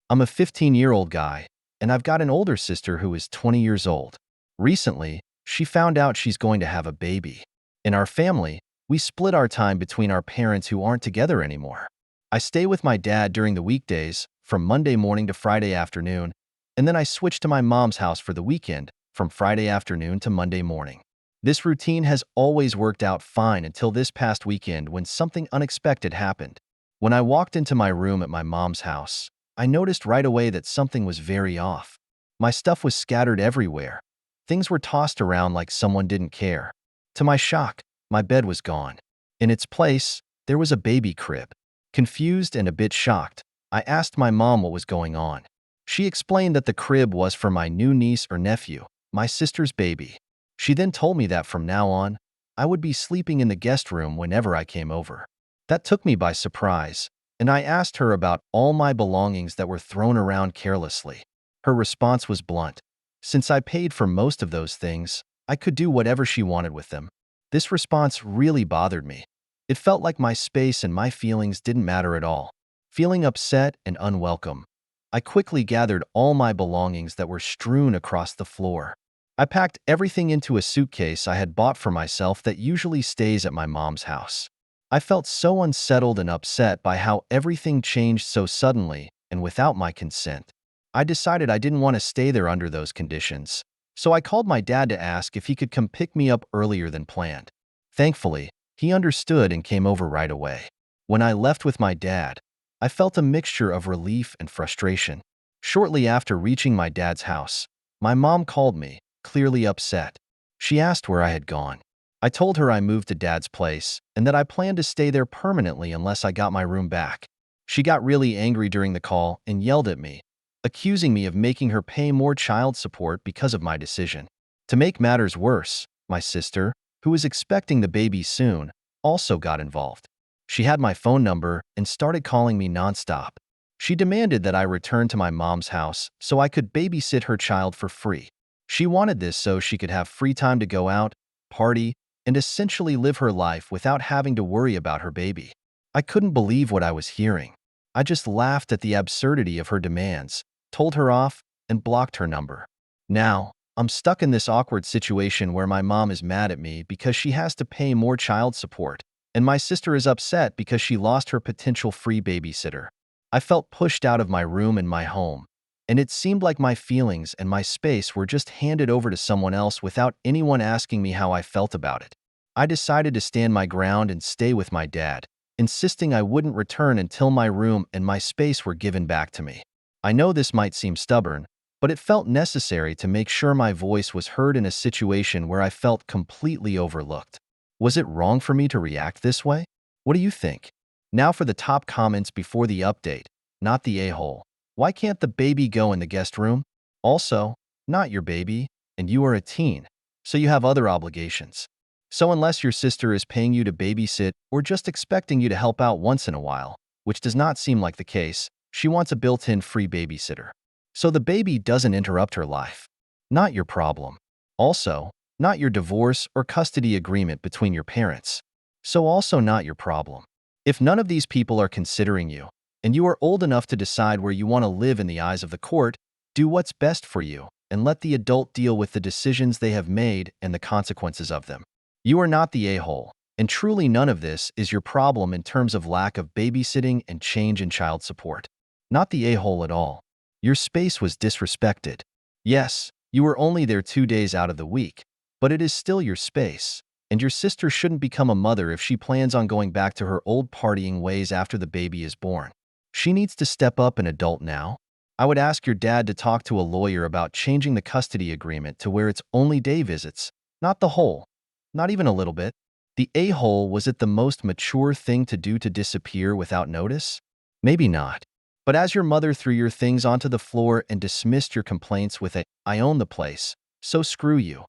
I'm a 15-year-old guy, and I've got an older sister who is 20 years old. Recently, she found out she's going to have a baby. In our family, we split our time between our parents who aren't together anymore. I stay with my dad during the weekdays, from Monday morning to Friday afternoon, and then I switch to my mom's house for the weekend, from Friday afternoon to Monday morning. This routine has always worked out fine until this past weekend when something unexpected happened. When I walked into my room at my mom's house, I noticed right away that something was very off. My stuff was scattered everywhere. Things were tossed around like someone didn't care. To my shock, my bed was gone. In its place, there was a baby crib. Confused and a bit shocked, I asked my mom what was going on. She explained that the crib was for my new niece or nephew, my sister's baby. She then told me that from now on, I would be sleeping in the guest room whenever I came over. That took me by surprise, and I asked her about all my belongings that were thrown around carelessly. Her response was blunt. Since I paid for most of those things, I could do whatever she wanted with them. This response really bothered me. It felt like my space and my feelings didn't matter at all. Feeling upset and unwelcome, I quickly gathered all my belongings that were strewn across the floor. I packed everything into a suitcase I had bought for myself that usually stays at my mom's house. I felt so unsettled and upset by how everything changed so suddenly and without my consent. I decided I didn't want to stay there under those conditions, so I called my dad to ask if he could come pick me up earlier than planned. Thankfully, he understood and came over right away. When I left with my dad, I felt a mixture of relief and frustration. Shortly after reaching my dad's house, my mom called me, clearly upset. She asked where I had gone. I told her I moved to Dad's place and that I planned to stay there permanently unless I got my room back. She got really angry during the call and yelled at me, accusing me of making her pay more child support because of my decision. To make matters worse, my sister, who was expecting the baby soon, also got involved. She had my phone number and started calling me nonstop. She demanded that I return to my mom's house so I could babysit her child for free. She wanted this so she could have free time to go out, party, and essentially live her life without having to worry about her baby. I couldn't believe what I was hearing. I just laughed at the absurdity of her demands, told her off, and blocked her number. Now, I'm stuck in this awkward situation where my mom is mad at me because she has to pay more child support, and my sister is upset because she lost her potential free babysitter. I felt pushed out of my room and my home, and it seemed like my feelings and my space were just handed over to someone else without anyone asking me how I felt about it. I decided to stand my ground and stay with my dad, insisting I wouldn't return until my room and my space were given back to me. I know this might seem stubborn, but it felt necessary to make sure my voice was heard in a situation where I felt completely overlooked. Was it wrong for me to react this way? What do you think? Now for the top comments before the update, not the a-hole. Why can't the baby go in the guest room? Also, not your baby, and you are a teen, so you have other obligations. So unless your sister is paying you to babysit or just expecting you to help out once in a while, which does not seem like the case, she wants a built-in free babysitter. So the baby doesn't interrupt her life. Not your problem. Also, not your divorce or custody agreement between your parents. So also not your problem. If none of these people are considering you, and you are old enough to decide where you want to live in the eyes of the court, do what's best for you and let the adult deal with the decisions they have made and the consequences of them. You are not the a-hole, and truly none of this is your problem in terms of lack of babysitting and change in child support. Not the a-hole at all. Your space was disrespected. Yes, you were only there 2 days out of the week, but it is still your space, and your sister shouldn't become a mother if she plans on going back to her old partying ways after the baby is born. She needs to step up and adult now. I would ask your dad to talk to a lawyer about changing the custody agreement to where it's only day visits, not the whole. Not even a little bit. The a-hole, was it the most mature thing to do to disappear without notice? Maybe not. But as your mother threw your things onto the floor and dismissed your complaints with a, "I own the place, so screw you."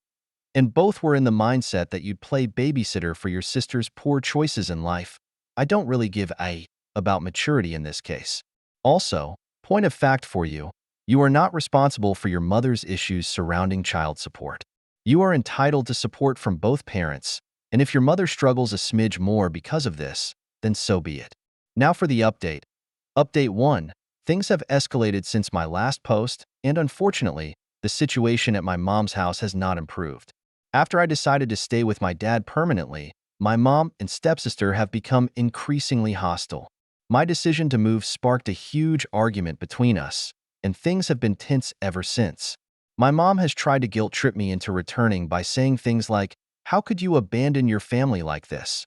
And both were in the mindset that you'd play babysitter for your sister's poor choices in life. I don't really give a about maturity in this case. Also, point of fact for you, you are not responsible for your mother's issues surrounding child support. You are entitled to support from both parents, and if your mother struggles a smidge more because of this, then so be it. Now for the update. Update 1. Things have escalated since my last post, and unfortunately, the situation at my mom's house has not improved. After I decided to stay with my dad permanently, my mom and stepsister have become increasingly hostile. My decision to move sparked a huge argument between us, and things have been tense ever since. My mom has tried to guilt-trip me into returning by saying things like, "How could you abandon your family like this?"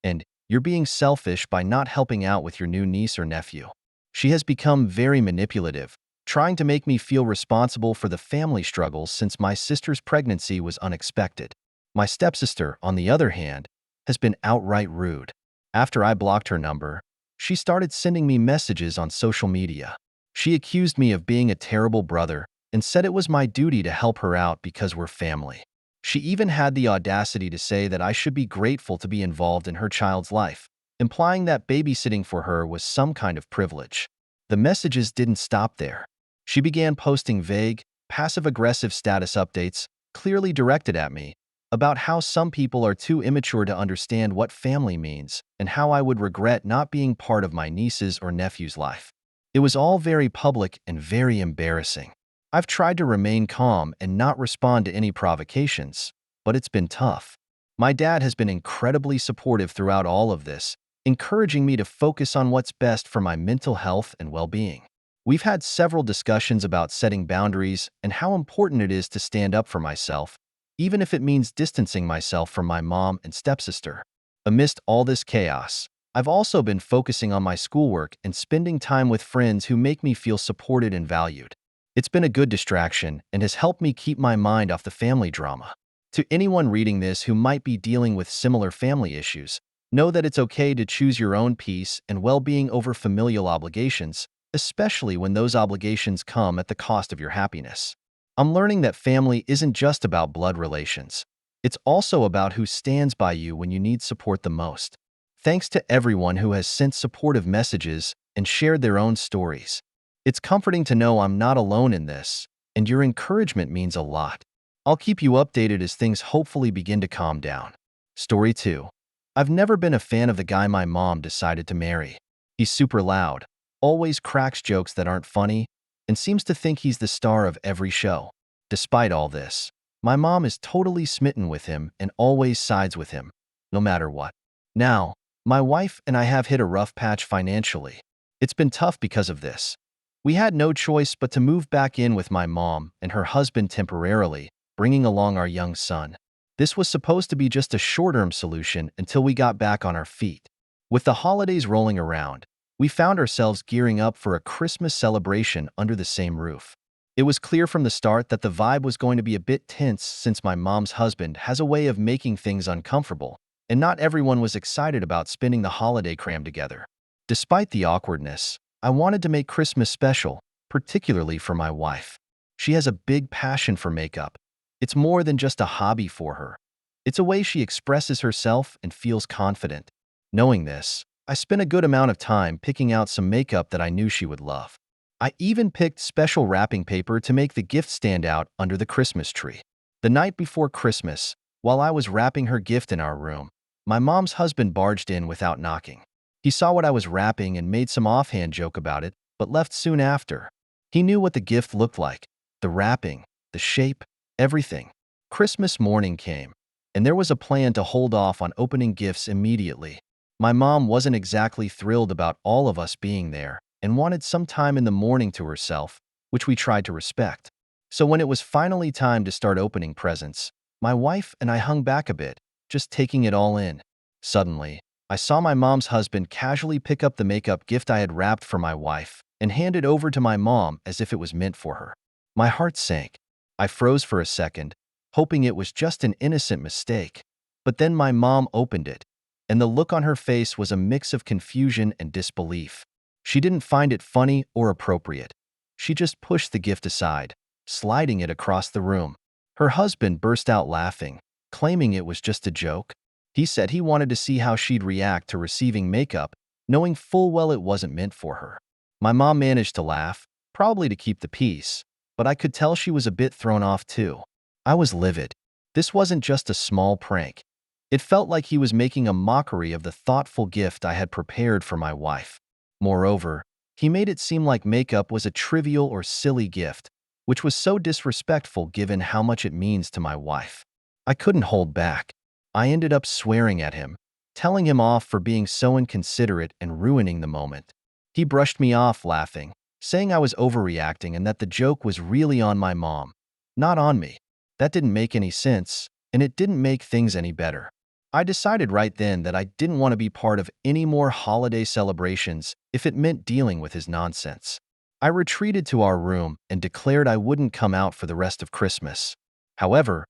And "You're being selfish by not helping out with your new niece or nephew." She has become very manipulative, trying to make me feel responsible for the family struggles since my sister's pregnancy was unexpected. My stepsister, on the other hand, has been outright rude. After I blocked her number, she started sending me messages on social media. She accused me of being a terrible brother and said it was my duty to help her out because we're family. She even had the audacity to say that I should be grateful to be involved in her child's life, implying that babysitting for her was some kind of privilege. The messages didn't stop there. She began posting vague, passive-aggressive status updates, clearly directed at me, about how some people are too immature to understand what family means and how I would regret not being part of my niece's or nephew's life. It was all very public and very embarrassing. I've tried to remain calm and not respond to any provocations, but it's been tough. My dad has been incredibly supportive throughout all of this, encouraging me to focus on what's best for my mental health and well-being. We've had several discussions about setting boundaries and how important it is to stand up for myself, even if it means distancing myself from my mom and stepsister. Amidst all this chaos, I've also been focusing on my schoolwork and spending time with friends who make me feel supported and valued. It's been a good distraction and has helped me keep my mind off the family drama. To anyone reading this who might be dealing with similar family issues, know that it's okay to choose your own peace and well-being over familial obligations, especially when those obligations come at the cost of your happiness. I'm learning that family isn't just about blood relations. It's also about who stands by you when you need support the most. Thanks to everyone who has sent supportive messages and shared their own stories. It's comforting to know I'm not alone in this, and your encouragement means a lot. I'll keep you updated as things hopefully begin to calm down. Story 2. I've never been a fan of the guy my mom decided to marry. He's super loud, always cracks jokes that aren't funny, and seems to think he's the star of every show. Despite all this, my mom is totally smitten with him and always sides with him, no matter what. Now, my wife and I have hit a rough patch financially. It's been tough because of this. We had no choice but to move back in with my mom and her husband temporarily, bringing along our young son. This was supposed to be just a short-term solution until we got back on our feet. With the holidays rolling around, we found ourselves gearing up for a Christmas celebration under the same roof. It was clear from the start that the vibe was going to be a bit tense since my mom's husband has a way of making things uncomfortable, and not everyone was excited about spending the holiday cram together. Despite the awkwardness, I wanted to make Christmas special, particularly for my wife. She has a big passion for makeup. It's more than just a hobby for her. It's a way she expresses herself and feels confident. Knowing this, I spent a good amount of time picking out some makeup that I knew she would love. I even picked special wrapping paper to make the gift stand out under the Christmas tree. The night before Christmas, while I was wrapping her gift in our room, my mom's husband barged in without knocking. He saw what I was wrapping and made some offhand joke about it, but left soon after. He knew what the gift looked like, the wrapping, the shape, everything. Christmas morning came, and there was a plan to hold off on opening gifts immediately. My mom wasn't exactly thrilled about all of us being there and wanted some time in the morning to herself, which we tried to respect. So when it was finally time to start opening presents, my wife and I hung back a bit, just taking it all in. Suddenly, I saw my mom's husband casually pick up the makeup gift I had wrapped for my wife and hand it over to my mom as if it was meant for her. My heart sank. I froze for a second, hoping it was just an innocent mistake. But then my mom opened it, and the look on her face was a mix of confusion and disbelief. She didn't find it funny or appropriate. She just pushed the gift aside, sliding it across the room. Her husband burst out laughing, claiming it was just a joke. He said he wanted to see how she'd react to receiving makeup, knowing full well it wasn't meant for her. My mom managed to laugh, probably to keep the peace, but I could tell she was a bit thrown off too. I was livid. This wasn't just a small prank. It felt like he was making a mockery of the thoughtful gift I had prepared for my wife. Moreover, He made it seem like makeup was a trivial or silly gift, which was so disrespectful given how much it means to my wife. I couldn't hold back. I ended up swearing at him, telling him off for being so inconsiderate and ruining the moment. He brushed me off, laughing, saying I was overreacting and that the joke was really on my mom, not on me. That didn't make any sense, and it didn't make things any better. I decided right then that I didn't want to be part of any more holiday celebrations if it meant dealing with his nonsense. I retreated to our room and declared I wouldn't come out for the rest of Christmas. However,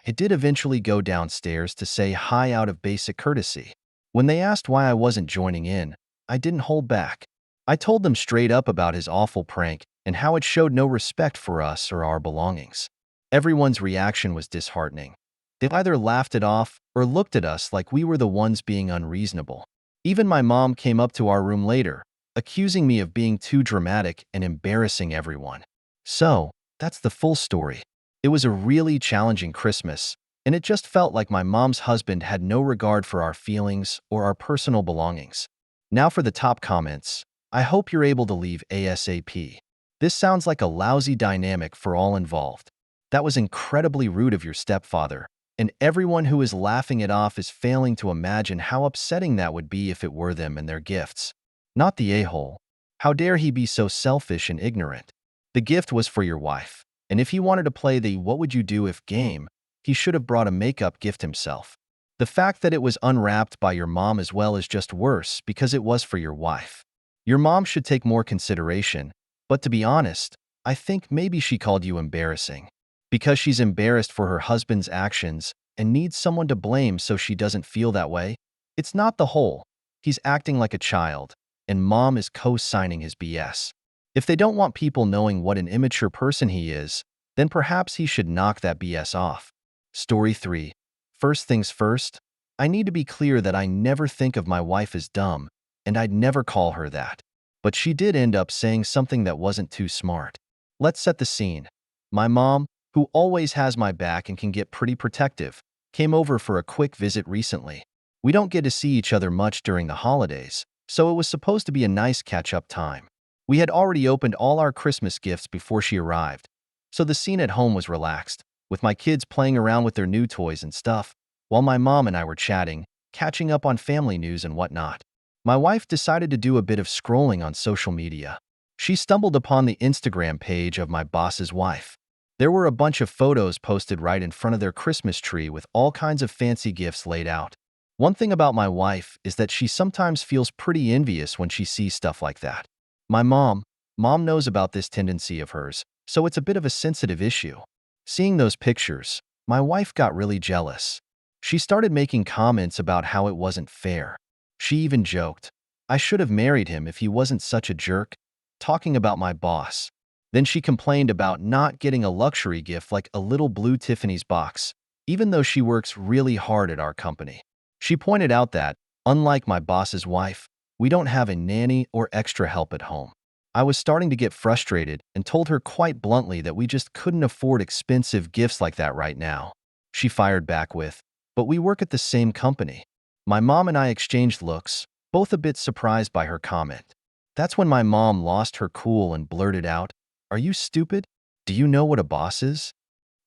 I did eventually go downstairs to say hi out of basic courtesy. When they asked why I wasn't joining in, I didn't hold back. I told them straight up about his awful prank and how it showed no respect for us or our belongings. Everyone's reaction was disheartening. They either laughed it off or looked at us like we were the ones being unreasonable. Even my mom came up to our room later, accusing me of being too dramatic and embarrassing everyone. So, that's the full story. It was a really challenging Christmas, and it just felt like my mom's husband had no regard for our feelings or our personal belongings. Now for the top comments. I hope you're able to leave ASAP. This sounds like a lousy dynamic for all involved. That was incredibly rude of your stepfather, and everyone who is laughing it off is failing to imagine how upsetting that would be if it were them and their gifts. Not the a-hole. How dare he be so selfish and ignorant? The gift was for your wife, and if he wanted to play the what would you do if game, he should have brought a makeup gift himself. The fact that it was unwrapped by your mom as well is just worse because it was for your wife. Your mom should take more consideration, but to be honest, I think maybe she called you embarrassing. Because she's embarrassed for her husband's actions and needs someone to blame so she doesn't feel that way. It's not the whole. He's acting like a child, and mom is co-signing his BS. If they don't want people knowing what an immature person he is, then perhaps he should knock that BS off. Story 3. First things first, I need to be clear that I never think of my wife as dumb, and I'd never call her that. But she did end up saying something that wasn't too smart. Let's set the scene. My mom, who always has my back and can get pretty protective, came over for a quick visit recently. We don't get to see each other much during the holidays, so it was supposed to be a nice catch-up time. We had already opened all our Christmas gifts before she arrived, so the scene at home was relaxed, with my kids playing around with their new toys and stuff, while my mom and I were chatting, catching up on family news and whatnot. My wife decided to do a bit of scrolling on social media. She stumbled upon the Instagram page of my boss's wife. There were a bunch of photos posted right in front of their Christmas tree with all kinds of fancy gifts laid out. One thing about my wife is that she sometimes feels pretty envious when she sees stuff like that. My mom knows about this tendency of hers, so it's a bit of a sensitive issue. Seeing those pictures, my wife got really jealous. She started making comments about how it wasn't fair. She even joked, I should have married him if he wasn't such a jerk, talking about my boss. Then she complained about not getting a luxury gift like a little blue Tiffany's box, even though she works really hard at our company. She pointed out that, unlike my boss's wife, we don't have a nanny or extra help at home. I was starting to get frustrated and told her quite bluntly that we just couldn't afford expensive gifts like that right now. She fired back with, but we work at the same company. My mom and I exchanged looks, both a bit surprised by her comment. That's when my mom lost her cool and blurted out, Are you stupid? Do you know what a boss is?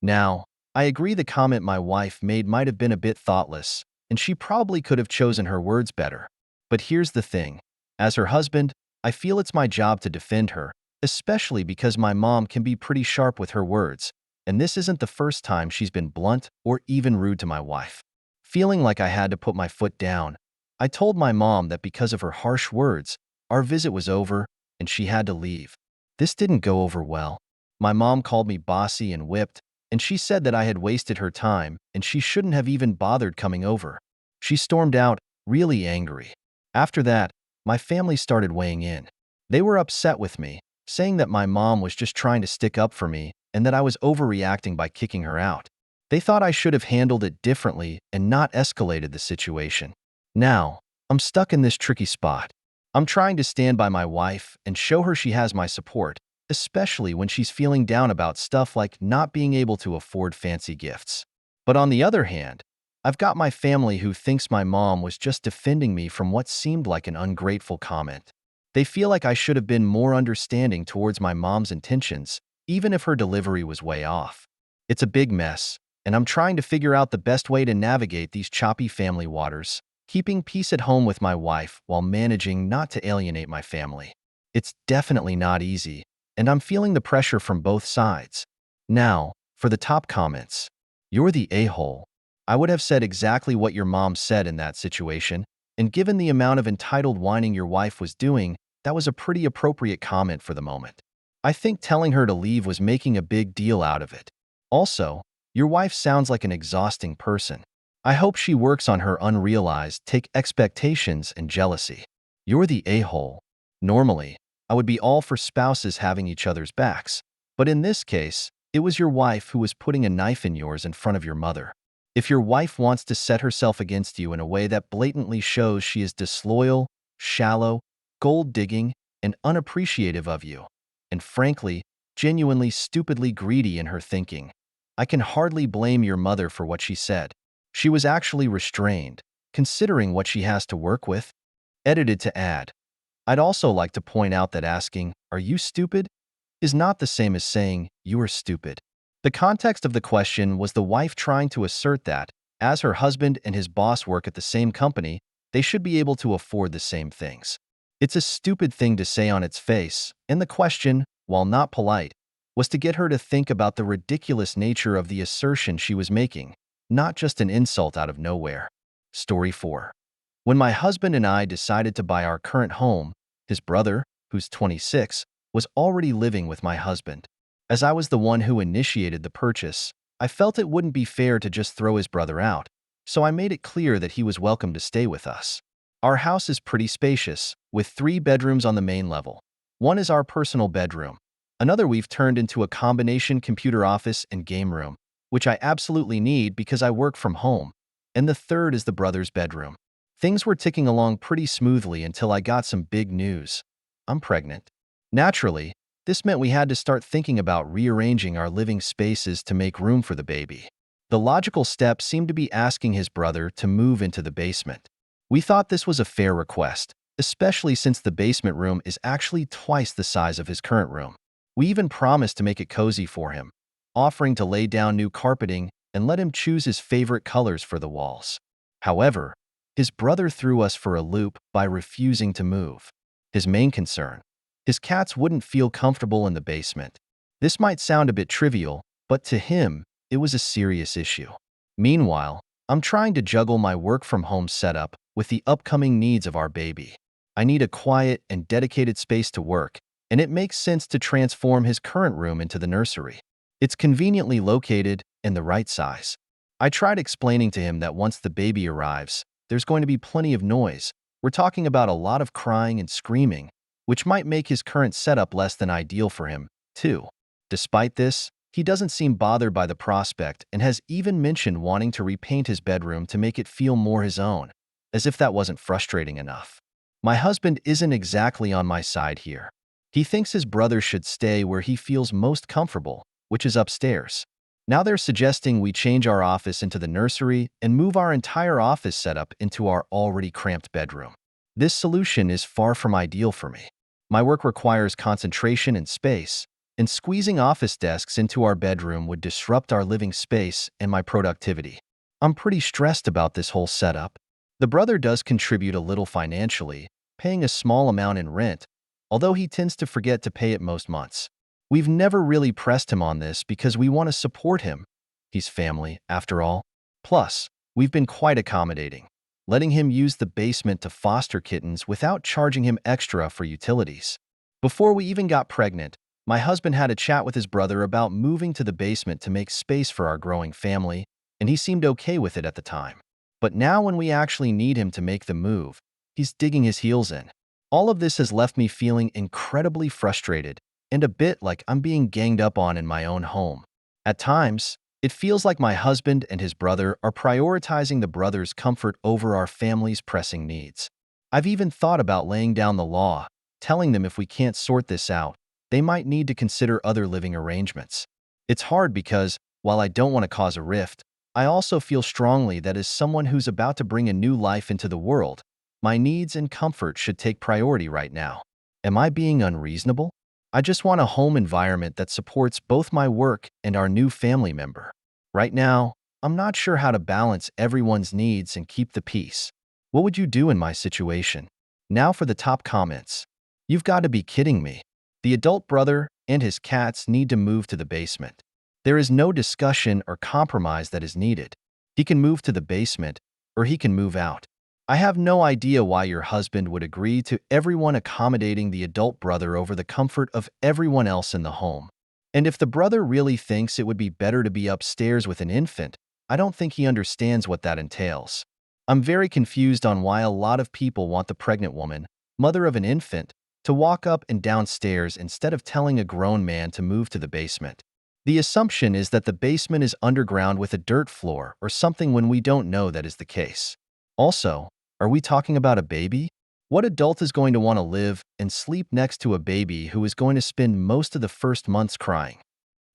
Now, I agree the comment my wife made might have been a bit thoughtless, and she probably could have chosen her words better. But here's the thing. As her husband, I feel it's my job to defend her, especially because my mom can be pretty sharp with her words, and this isn't the first time she's been blunt or even rude to my wife. Feeling like I had to put my foot down, I told my mom that because of her harsh words, our visit was over and she had to leave. This didn't go over well. My mom called me bossy and whipped, and she said that I had wasted her time and she shouldn't have even bothered coming over. She stormed out, really angry. After that, my family started weighing in. They were upset with me, saying that my mom was just trying to stick up for me and that I was overreacting by kicking her out. They thought I should have handled it differently and not escalated the situation. Now, I'm stuck in this tricky spot. I'm trying to stand by my wife and show her she has my support, especially when she's feeling down about stuff like not being able to afford fancy gifts. But on the other hand, I've got my family who thinks my mom was just defending me from what seemed like an ungrateful comment. They feel like I should have been more understanding towards my mom's intentions, even if her delivery was way off. It's a big mess, and I'm trying to figure out the best way to navigate these choppy family waters, keeping peace at home with my wife while managing not to alienate my family. It's definitely not easy, and I'm feeling the pressure from both sides. Now, for the top comments. You're the a-hole. I would have said exactly what your mom said in that situation, and given the amount of entitled whining your wife was doing, that was a pretty appropriate comment for the moment. I think telling her to leave was making a big deal out of it. Also, your wife sounds like an exhausting person. I hope she works on her unrealized expectations and jealousy. You're the a-hole. Normally, I would be all for spouses having each other's backs, but in this case, it was your wife who was putting a knife in yours in front of your mother. If your wife wants to set herself against you in a way that blatantly shows she is disloyal, shallow, gold-digging, and unappreciative of you, and frankly, genuinely stupidly greedy in her thinking, I can hardly blame your mother for what she said. She was actually restrained, considering what she has to work with. Edited to add. I'd also like to point out that asking, "Are you stupid?" is not the same as saying, "You are stupid." The context of the question was the wife trying to assert that, as her husband and his boss work at the same company, they should be able to afford the same things. It's a stupid thing to say on its face, and the question, while not polite, was to get her to think about the ridiculous nature of the assertion she was making, not just an insult out of nowhere. Story 4. When my husband and I decided to buy our current home, his brother, who's 26, was already living with my husband. As I was the one who initiated the purchase, I felt it wouldn't be fair to just throw his brother out, so I made it clear that he was welcome to stay with us. Our house is pretty spacious, with 3 bedrooms on the main level. One is our personal bedroom. Another we've turned into a combination computer office and game room, which I absolutely need because I work from home. And the third is the brother's bedroom. Things were ticking along pretty smoothly until I got some big news. I'm pregnant. Naturally, this meant we had to start thinking about rearranging our living spaces to make room for the baby. The logical step seemed to be asking his brother to move into the basement. We thought this was a fair request, especially since the basement room is actually twice the size of his current room. We even promised to make it cozy for him, offering to lay down new carpeting and let him choose his favorite colors for the walls. However, his brother threw us for a loop by refusing to move. His main concern: his cats wouldn't feel comfortable in the basement. This might sound a bit trivial, but to him, it was a serious issue. Meanwhile, I'm trying to juggle my work-from-home setup with the upcoming needs of our baby. I need a quiet and dedicated space to work, and it makes sense to transform his current room into the nursery. It's conveniently located and the right size. I tried explaining to him that once the baby arrives, there's going to be plenty of noise. We're talking about a lot of crying and screaming, which might make his current setup less than ideal for him, too. Despite this, he doesn't seem bothered by the prospect and has even mentioned wanting to repaint his bedroom to make it feel more his own, as if that wasn't frustrating enough. My husband isn't exactly on my side here. He thinks his brother should stay where he feels most comfortable, which is upstairs. Now they're suggesting we change our office into the nursery and move our entire office setup into our already cramped bedroom. This solution is far from ideal for me. My work requires concentration and space, and squeezing office desks into our bedroom would disrupt our living space and my productivity. I'm pretty stressed about this whole setup. The brother does contribute a little financially, paying a small amount in rent, although he tends to forget to pay it most months. We've never really pressed him on this because we want to support him. He's family, after all. Plus, we've been quite accommodating, letting him use the basement to foster kittens without charging him extra for utilities. Before we even got pregnant, my husband had a chat with his brother about moving to the basement to make space for our growing family, and he seemed okay with it at the time. But now when we actually need him to make the move, he's digging his heels in. All of this has left me feeling incredibly frustrated and a bit like I'm being ganged up on in my own home. At times, it feels like my husband and his brother are prioritizing the brother's comfort over our family's pressing needs. I've even thought about laying down the law, telling them if we can't sort this out, they might need to consider other living arrangements. It's hard because, while I don't want to cause a rift, I also feel strongly that as someone who's about to bring a new life into the world, my needs and comfort should take priority right now. Am I being unreasonable? I just want a home environment that supports both my work and our new family member. Right now, I'm not sure how to balance everyone's needs and keep the peace. What would you do in my situation? Now for the top comments. You've got to be kidding me. The adult brother and his cats need to move to the basement. There is no discussion or compromise that is needed. He can move to the basement, or he can move out. I have no idea why your husband would agree to everyone accommodating the adult brother over the comfort of everyone else in the home. And if the brother really thinks it would be better to be upstairs with an infant, I don't think he understands what that entails. I'm very confused on why a lot of people want the pregnant woman, mother of an infant, to walk up and down stairs instead of telling a grown man to move to the basement. The assumption is that the basement is underground with a dirt floor or something when we don't know that is the case. Also, are we talking about a baby? What adult is going to want to live and sleep next to a baby who is going to spend most of the first months crying?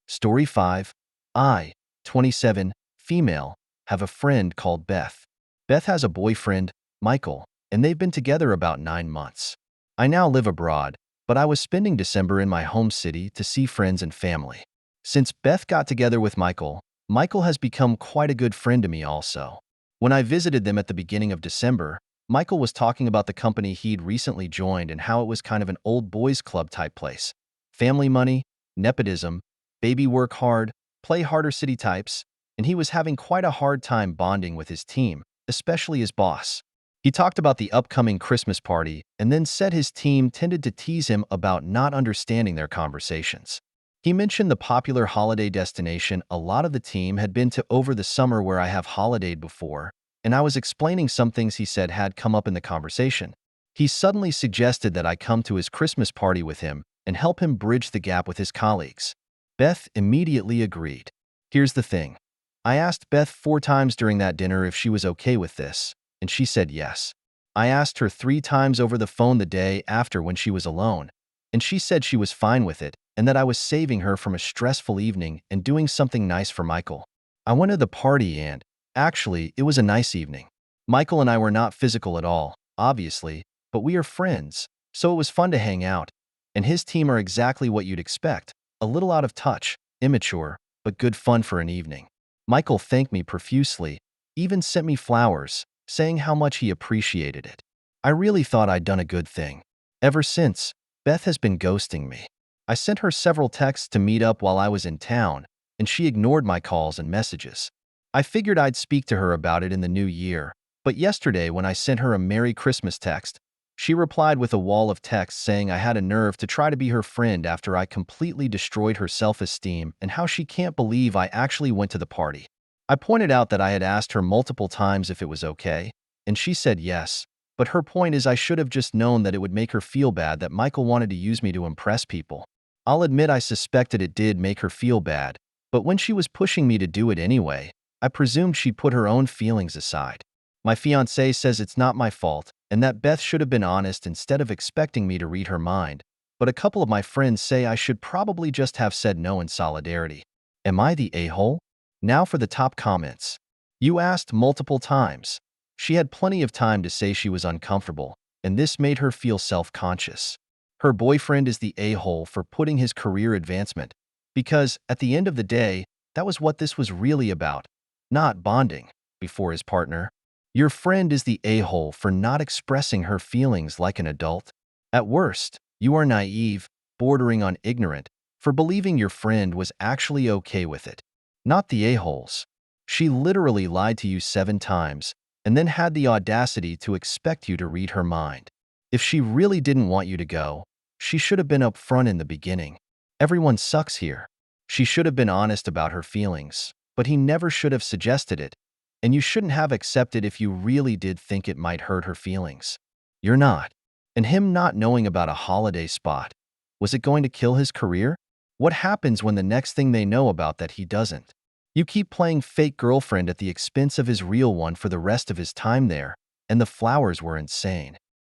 Story 5. I, 27, female, have a friend called Beth. Beth has a boyfriend, Michael, and they've been together about 9 months. I now live abroad, but I was spending December in my home city to see friends and family. Since Beth got together with Michael, Michael has become quite a good friend to me also. When I visited them at the beginning of December, Michael was talking about the company he'd recently joined and how it was kind of an old boys club type place. Family money, nepotism, baby work hard, play harder city types, and he was having quite a hard time bonding with his team, especially his boss. He talked about the upcoming Christmas party and then said his team tended to tease him about not understanding their conversations. He mentioned the popular holiday destination a lot of the team had been to over the summer where I have holidayed before, and I was explaining some things he said had come up in the conversation. He suddenly suggested that I come to his Christmas party with him and help him bridge the gap with his colleagues. Beth immediately agreed. Here's the thing. I asked Beth 4 times during that dinner if she was okay with this, and she said yes. I asked her 3 times over the phone the day after when she was alone, and she said she was fine with it and that I was saving her from a stressful evening and doing something nice for Michael. I went to the party and, actually, it was a nice evening. Michael and I were not physical at all, obviously, but we are friends, so it was fun to hang out. And his team are exactly what you'd expect, a little out of touch, immature, but good fun for an evening. Michael thanked me profusely, even sent me flowers, saying how much he appreciated it. I really thought I'd done a good thing. Ever since, Beth has been ghosting me. I sent her several texts to meet up while I was in town, and she ignored my calls and messages. I figured I'd speak to her about it in the new year, but yesterday when I sent her a Merry Christmas text, she replied with a wall of texts saying I had a nerve to try to be her friend after I completely destroyed her self-esteem and how she can't believe I actually went to the party. I pointed out that I had asked her multiple times if it was okay, and she said yes, but her point is I should have just known that it would make her feel bad that Michael wanted to use me to impress people. I'll admit I suspected it did make her feel bad, but when she was pushing me to do it anyway, I presumed she'd put her own feelings aside. My fiancé says it's not my fault and that Beth should have been honest instead of expecting me to read her mind, but a couple of my friends say I should probably just have said no in solidarity. Am I the a-hole? Now for the top comments. You asked multiple times. She had plenty of time to say she was uncomfortable, and this made her feel self-conscious. Her boyfriend is the a-hole for putting his career advancement, because, at the end of the day, that was what this was really about, not bonding, before his partner. Your friend is the a-hole for not expressing her feelings like an adult. At worst, you are naive, bordering on ignorant, for believing your friend was actually okay with it. Not the a-holes. She literally lied to you 7 times, and then had the audacity to expect you to read her mind. If she really didn't want you to go, she should have been upfront in the beginning. Everyone sucks here. She should have been honest about her feelings, but he never should have suggested it, and you shouldn't have accepted if you really did think it might hurt her feelings. You're not. And him not knowing about a holiday spot, was it going to kill his career? What happens when the next thing they know about that he doesn't? You keep playing fake girlfriend at the expense of his real one for the rest of his time there, and the flowers were insane.